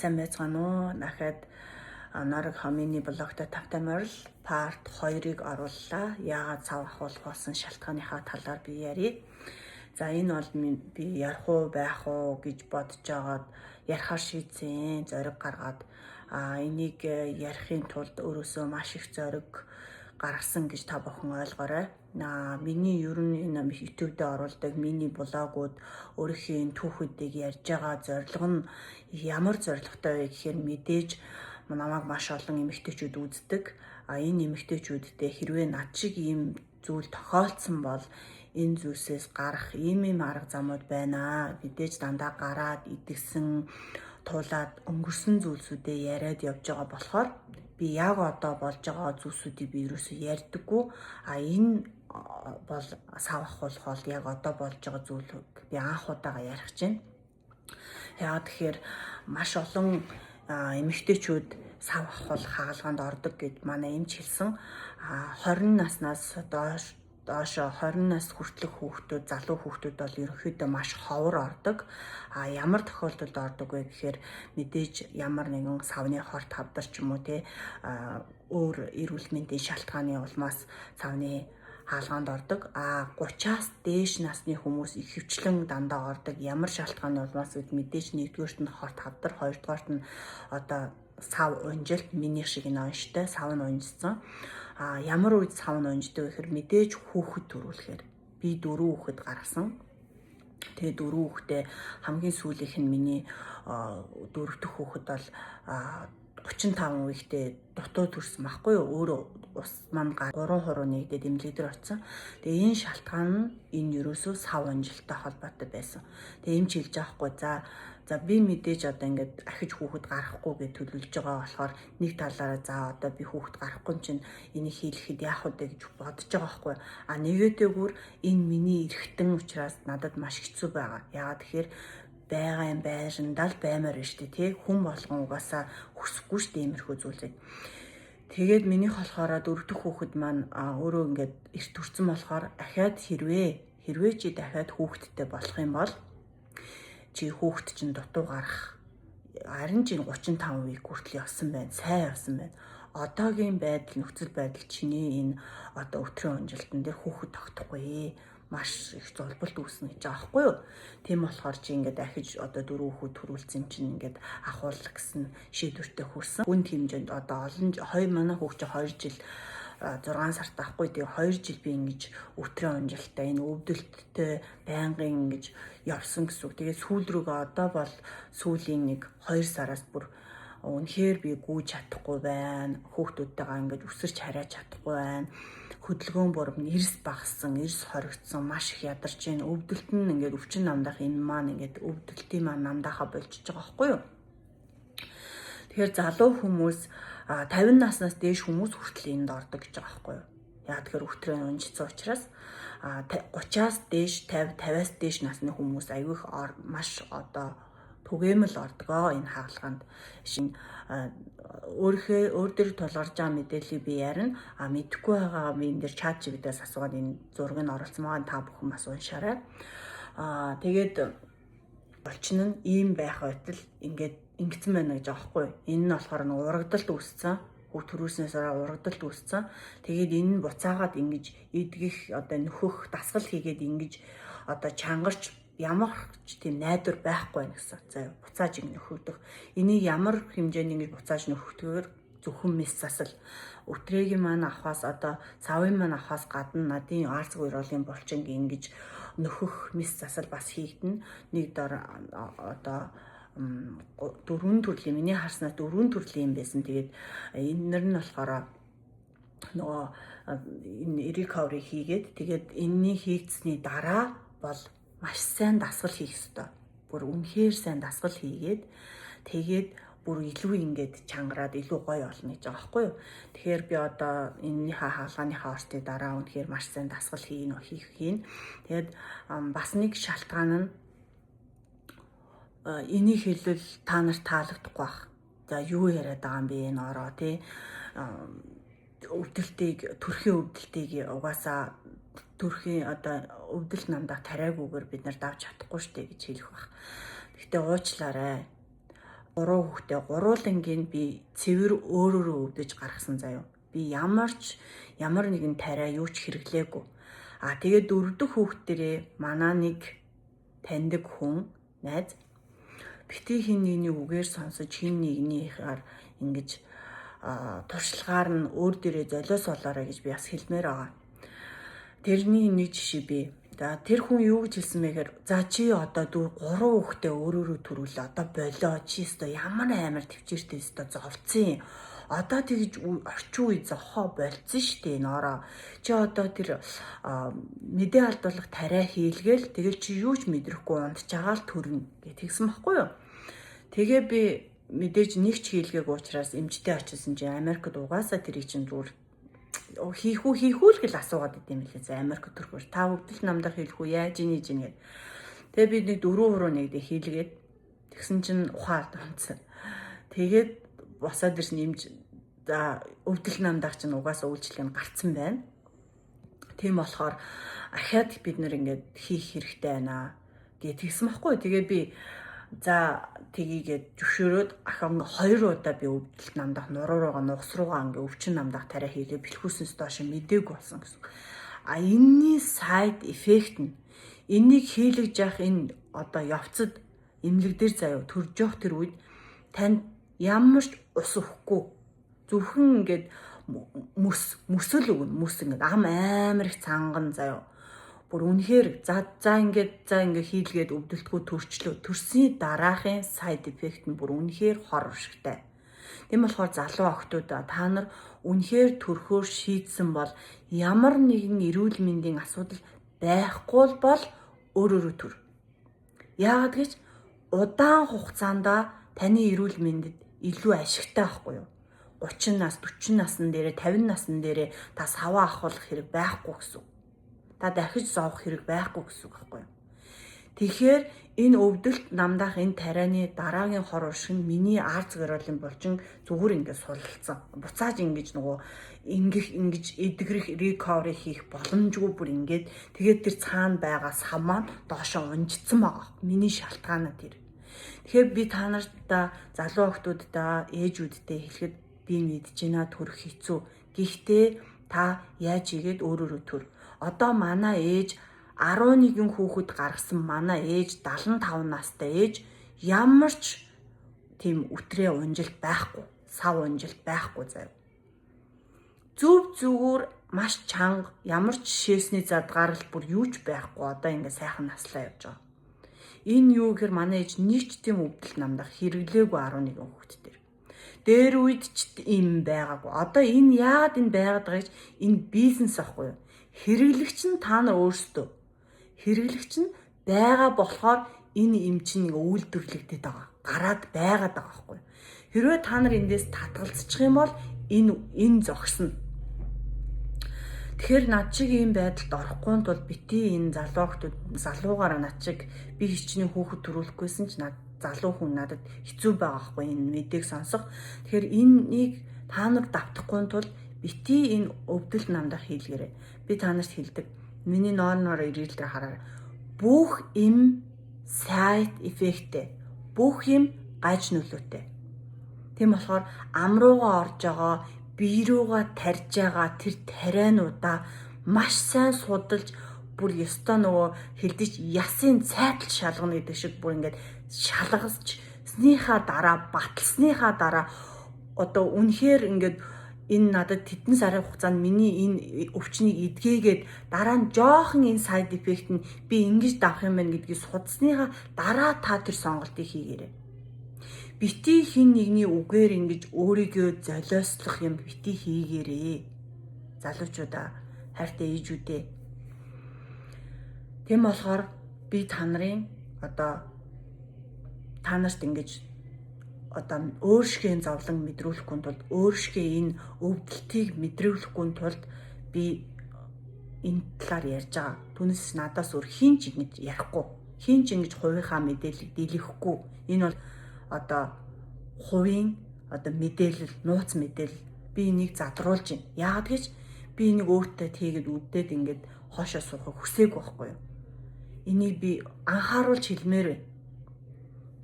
сайн байцгаана уу? Дахиад Нараг Хамины блогтой тавтай морил part 2-ыг орууллаа. Яагаад цав ахуулах болсон шалтгааныхаа талаар би ярив. За энэ бол би ярих уу байх уу гэж бодож байгаад ярихаар шийдсэн. Зориг гаргаад энийг ярихын тулд өөрөөсөө маш их зориг гаргасан гэж та бүхэн ойлгоорой. Миний ер нь энэ YouTube дээр оруулдаг миний блогууд өөрийнхөө түүхүүдийг ярьж байгаа зорилго нь ямар зорилготой вэ гэхээр мэдээж намайг маш олон эмэгтэйчүүд үздэг. Энэ эмэгтэйчүүдтэй хэрвээ над шиг ийм зүйл тохиолдсон бол энэ зүйлсээс гарах ийм арга замууд байна. Мэдээж дандаа гараад идэгсэн туулаад өнгөрсөн зүйлсүүдээ яриад явж байгаа болохоор би яг одоо болж байгаа зүйлсүүдийг би ерөөсөө ярьдаггүй. Энэ бол сав ахуулах бол яг одоо болж байгаа зүйлүүд би анх удаага ярих чинь. Яагаад тэгэхээр маш олон эмэгтэйчүүд сав ахуулах хаалганд ордог гэж манай эмч хэлсэн. 20 наснаас доош 20 нас хүртэлх хүүхдүүд, залуу хүүхдүүд бол ерөнхийдөө маш ховор ордог. Ямар тохиолдолд ордог вэ гэхээр мэдээж ямар нэгэн савны хорт хавдар ч юм уу өөр эрүүл мэндийн шалтгааны улмаас савны хаалганд ордог. 30-аас дээш насны хүмүүс ихэвчлэн дандаа ордог. Ямар шалтгааны улмаас гэвэл мэдээж нэгдүгээрт нь хорт хавдар, хоёрдугаарт нь одоо сав унжилт, миний шиг энэ онштой сав нь унжсан. Ямар үед сав нь унждаг гэхээр мэдээж хүүхэд төрүүлэхээр би 4 хүүхэд гаргасан. Тэгээ 4 хүүхдээ хамгийн сүүлийнх нь миний 4 дахь хүүхэд бол 35 үеийнхтэй дутуу төрсөн байхгүй юу? Өөрөө ус маань 3 хуруу нэгдээд эмнэлэгдэр очсон. Тэгээ энэ шалтгаан нь энэ ерөөсөө сав унжилттай холбоотой байсан. Тэгээ эмч хэлж байгаа хгүй. За би мэдээж одоо ингээд ахиж хүүхэд гарахгүй гэж төлөвлөж байгаа болохоор нэг талаараа за одоо би хүүхэд гарахгүй чинь энийг хийлэхэд яах вэ гэж бодож байгаа байхгүй. Нэгэтэйгүр энэ миний эргэтэн учраас надад маш хэцүү байгаа. Яагаад тэгэхээр байгаа юм байрандаа л баймаар байна шүү дээ, тий. Хүн болгон угаасаа хүсэхгүй шүү дээ иймэрхүү зүйлийг. Тэгээд минийх болохоор 4 дахь хүүхэд маань өөрөө ингээд эрт төрсэн болохоор ахаад хэрвээ чи дахиад хүүхэдтэй болох юм бол чи хүүхэд чинь дутуу гарах. Харин чи 35 үеиг хүртэл явсан байна. Сайн явсан байна. Одоогийн байдал, нөхцөл байдал чиний энэ одоо өтрийн унжилтан дээр хүүхэд тогтохгүй. Маш их золболт үүснэ гэж байгаа байхгүй юу? Тийм болохоор чи ингээд дахиж одоо 4 хүүхэд төрүүлсэн чинь ингээд ахуулах гэсэн шийдвэртээ хүрсэн. Хүнд хэмжээнд одоо манай хүүхэд 2 жил 6 сард ахгүй. Тэгээ 2 жил би ингэж өтрийн унжилтаа энэ өвдөлттэй байнгын ингэж явсан гэсэн үг. Тэгээ сүүл рүүгээ одоо бол сүүлийн 2 сараас бүр үнэхээр би гүйж чадахгүй байна. Хүүхдүүдтэйгээ ингэж өсөрч харьяаж чадахгүй байна. Хөдөлгөөн бурам, эрс багассан, эрс хоригдсон, маш их ядарч байна. Өвдөлт нь ингээд өвчин намдах энэ маань ингээд өвдөлтийн маань намдаахаа болчихж байгаа байхгүй юу? Тэгэхээр залуу хүмүүс 50 наснаас дээш хүмүүс хүртэл энд ордог гэж байгаа байхгүй юу? Яагаад тэгэхээр өтрийн унжицсан учраас 30-аас дээш 50-аас дээш насны хүмүүс аюух маш одоо түгээмэл ордгоо энэ хаалганд. Өөр дээр тулгарч байгаа мэдээллийг би ярина. Мэдэхгүй байгаа би энэ дээр чат GPT-ээс асуугаад энэ зургийг нь оруулсан байгаа та бүхэн бас уншаарай. Тэгээд болчин нь ийм байх байтал ингээд ингэсэн байна гэж байгаа байхгүй. Энэ нь болохоор урагдалт үүссэн. Хүүхд төрүүлснээс урагдалт үүссэн. Тэгээд энэ нь буцаагаад ингэж идгэх одоо нөхөх дасгал хийгээд ингэж одоо чангарч ямар ч тийм найдвар байхгүй байна гэсэн. За буцааж ингэ нөхөгдөх. Энийг ямар хэмжээний ингэж буцааж нөхөгдөхөөр зөвхөн мис засал. Өтрээгийн маань авахаас одоо савын маань авахаас гадна надын арц гурилын булчинг ингэж нөхөх мис засал бас хийгдэн. Нэг дор одоо 4 төрлийн миний харснаас 4 төрлийн юм байсан. Тэгээд энэр нь болохоор нөгөө энэ recovery хийгээд тэгээд энэний хийгдсэний дараа бол маш сайн дасгал хийх ёстой. Бүр үнэхээр сайн дасгал хийгээд тэгээд бүр илүү ингээд чангараад илүү гоё болно гэж байгаа байхгүй юу? Тэгэхээр би одоо энэнийхээ хаалганыхаа ортыг дараа үнэхээр маш сайн дасгал хийх. Тэгээд бас нэг шалтгаан нь энийг хэлвэл та нарт таалагдахгүй байх. За юу яриад байгаа юм бэ энэ ороо тий. Төрхийн өвдөлтийг угаасаа төрхийн одоо өвдөлт намдах тариагүйгээр бид нар давж чадахгүй штэ гэж хэлэх байх. Гэхдээ уучлаарай. 3 хүүхдээ гуруулангийн би цэвэр өөрөөрөө өвдөж гаргасан заяа. Би ямар нэгэн тариа юу ч хэрэглээгүй. Тэгээд 4 дахь хүүхдэрээ манай нэг таньдаг хүн найз бити хин нэгний үгээр сонсож хин нэгнийхээр ингэж туршлагаар нь өөр дээрээ золиос болоорой гэж би бас хэлмээр байгаа. Тэрний нэг жишээ би. Тэр хүн юу гэж хэлсэн мэхээр за чи одоо 3 хүүхдээ өөрөөрөө төрүүлээ. Одоо болоо чи өстө ямар амар төвчээртэй өстө зовцсон. Одоо тэгж орчин үе зохоо болцсон штэ нороо. Чи одоо тэр мэдээ алдуулах тариа хийлгээл тэгэл чи юу ч мэдрэхгүй унтчаагаал төрнө гэж тэгсэн байхгүй юу. Тэгээ би мэдээж нэг ч хийлгээг уучраас эмчтэй очисон чи Америкт угаасаа тэрийг чинь зүгээр хийхүү л гэл асуугаад идэм билээ. За Америк төрхөөр та өвдөл намдах хийлхүү яаж ийж гэнэ. Тэгээ би нэг 4 хуруу нэгдэ хийлгээд тэгсэн чинь ухаад унтсан. Тэгээд босоод ирсэн эмч за өвдөл намдах чинь угаасаа үйлчлэг нь гарцсан байна. Тийм болохоор ахаад бид нэр ингээд хийх хэрэгтэй байна гэж тэгсэн байхгүй. Тэгээ би за тгийгээд зөвшөөрөөд ахаа 2 удаа би өвдөлт намдах нуруугаа нугас руугаа ингээ өвчин намдах тариа хийгээ бэлхүүснээс доош мдээгүй болсон гэсэн. Энэний сайд эффект нь энийг хийлгэж явах энэ одоо явцад эмнэлэг дээр заяа төрж явах тэр үед танд ямар ч ус өгөхгүй зөвхөн ингээд мөсөл өгнө. Мөс ингээд амар их цанган заяа бүр үнэхээр за ингээд хийлгээд өвдөлтгөө төрчлөө. Төрсний дараахын сайд эффект нь бүр үнэхээр хор уршигтай. Тийм болохоор залуу охтуудаа та нар үнэхээр төрхөөр шийдсэн бол ямар нэгэн эрүүл мэндийн асуудал байхгүй бол өөрөөрөө төр. Яагаад гэж удаан хугацаанд таны эрүүл мэндэд илүү ашигтай байхгүй юу? 30 нас, 40 насны дээрээ, 50 насны дээрээ та саваа ахуулах хэрэг байхгүй гэсэн. Та дахиж зовох хэрэг байхгүй гэсэн үг байхгүй юу? Тэгэхээр энэ өвдөлт намдах энэ тарианы дараагийн хор уршиг нь миний арц гэролын булчин зүгээр ингээд сулалцсан. Буцааж ингэж ингэж эдгэрэх recovery хийх боломжгүй бүр ингээд тэгээд тэр цаана байгаа сав маань доошоо унжицсан байгаа. Миний шалтгаанаа тэр. Тэгэхээр би та нартаа залуу охтуудаа ээжүүдтэй хэлэхэд би мэдэж байна төрөх хэцүү. Гэхдээ та яаж игээд өөрөөрөө төр. Одоо манай ээж 11 хүүхэд гаргасан манай ээж 75 настай ээж ямар ч тийм үтрээ унжилт байхгүй, сав унжилт байхгүй заяа. Зүгээр маш чанга ямар ч шээсний задгаарл бүр юу ч байхгүй одоо ингээд сайхан наслаа явж байгаа. Энэ юу гэхээр манай ээж нэг ч тийм өвдөл намдах хэрэглээгүй 11 хүүхэдтэй. Дээр үед ч юм байгаагүй. Одоо энэ яагаад энэ байгаад байгаа гэж энэ бизнес ахгүй юу? Хэрэглэгч нь та нар өөрсдөө. Хэрэглэгч нь байгаа болохоор энэ эм чинь нэг үйлдвэрлэгдээд байгаа. Гараад байгаад байгаа байхгүй юу? Хэрвээ та нар эндээс татгалзчих юм бол энэ зогсно. Тэгэхээр над шиг ийм байдалд орохгүй тул бити энэ залуугаараа над шиг би хичнээн хүүхэд төрүүлэхгүйсэн ч над залуу хүн надад хэцүү байгаа хгүй энэ мэдээг сонсох. Тэгэхээр энийг та нар давтахгүй тул бити энэ өвдөл намдах хийлгээрэй. Би та нарт хэлдэг. Миний нооноор ирэл дээр хараа. Бүх им сайд эффекттэй. Бүх юм гаж нөлөөтэй. Тийм болохоор ам руугаа орж байгаа, бие руугаа тарж байгаа тэр тариануудаа маш сайн судалж бүр ёстой нөгөө хэлдэж ясын цайтал шалгана гэдэг шиг бүр ингээд шалгасчсныхаа дараа баталсныхаа дараа одоо үнэхээр ингээд энэ надад тэдэн сарын хугацаанд миний энэ өвчнийг эдгээгээд дараа нь жоохон энэ сайд эффект нь би ингэж давах юм байна гэдгийг судалсныхаа дараа та тэр сонголтыг хийгээрэй. Бити хин нэгний үгээр ингэж өөрийгөө золиослох юм бити хийгээрэй. Залуучуудаа хайртай ээжүүдээ. Тийм болохоор би та нарын одоо та нарт ингэж одоо өөршгөө зовлон мэдрүүлэхгүй тулд өөршгөө энэ өвдөлтийг мэдрүүлэхгүй тулд би энэ талаар ярьж байгаа. Түүнээс надаас өөр хин ч ингэж ярихгүй. Хин ч ингэж хувийнхаа мэдээллийг дийлэхгүй. Энэ бол одоо хувийн одоо мэдээлэл, нууц мэдээлэл би энийг задруулж байна. Яагаад гэж би энийг өөртөө тийгээд үдээд ингээд хоошоо суухыг хүсээгүй байхгүй юу? Энийг би анхааруулж хэлмээр байна.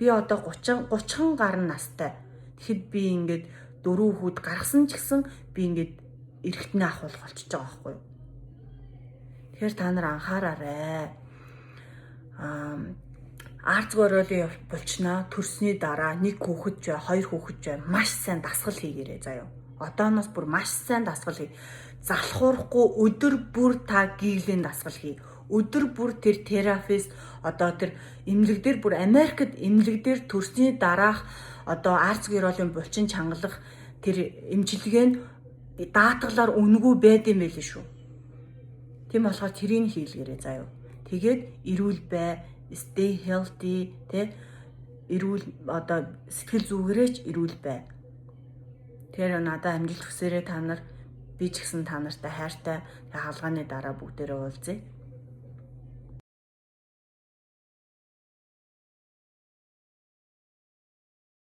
Би одоо 30 гаруй настай. Тэгэхэд би ингээд 4 хүүхэд гаргасан ч гэсэн би ингээд эрэгтний ахвал болчихж байгаа байхгүй юу? Тэгэхээр та нар анхаараарай. Арц гороолын булчнаа төрсний дараа 1 хүүхэд бай, 2 хүүхэд бай маш сайн дасгал хийгээрэй заяа. Одооноос бүр маш сайн дасгал хий. Залхуурахгүй өдөр бүр та гиглийн дасгал хий. Өдөр бүр тэр терапевт одоо тэр эмнэлэг дээр бүр Америкт эмнэлэг дээр төрсний дараах одоо арц гороолын булчин чангалах тэр эмчилгээ нь даатгалаар үнэгүй байд юм байл шүү. Тийм болохоор тэрийг хийлгээрэй заяа. Тэгээд эрүүл бай, stay healthy тэ эрүүл одоо сэтгэл зүгээрээч эрүүл бай. Тэр надад амжилт хүсээрэй та нар. Би ч гэсэн та нартай хайртай хаалгааны дараа бүгдээрээ уулзъя.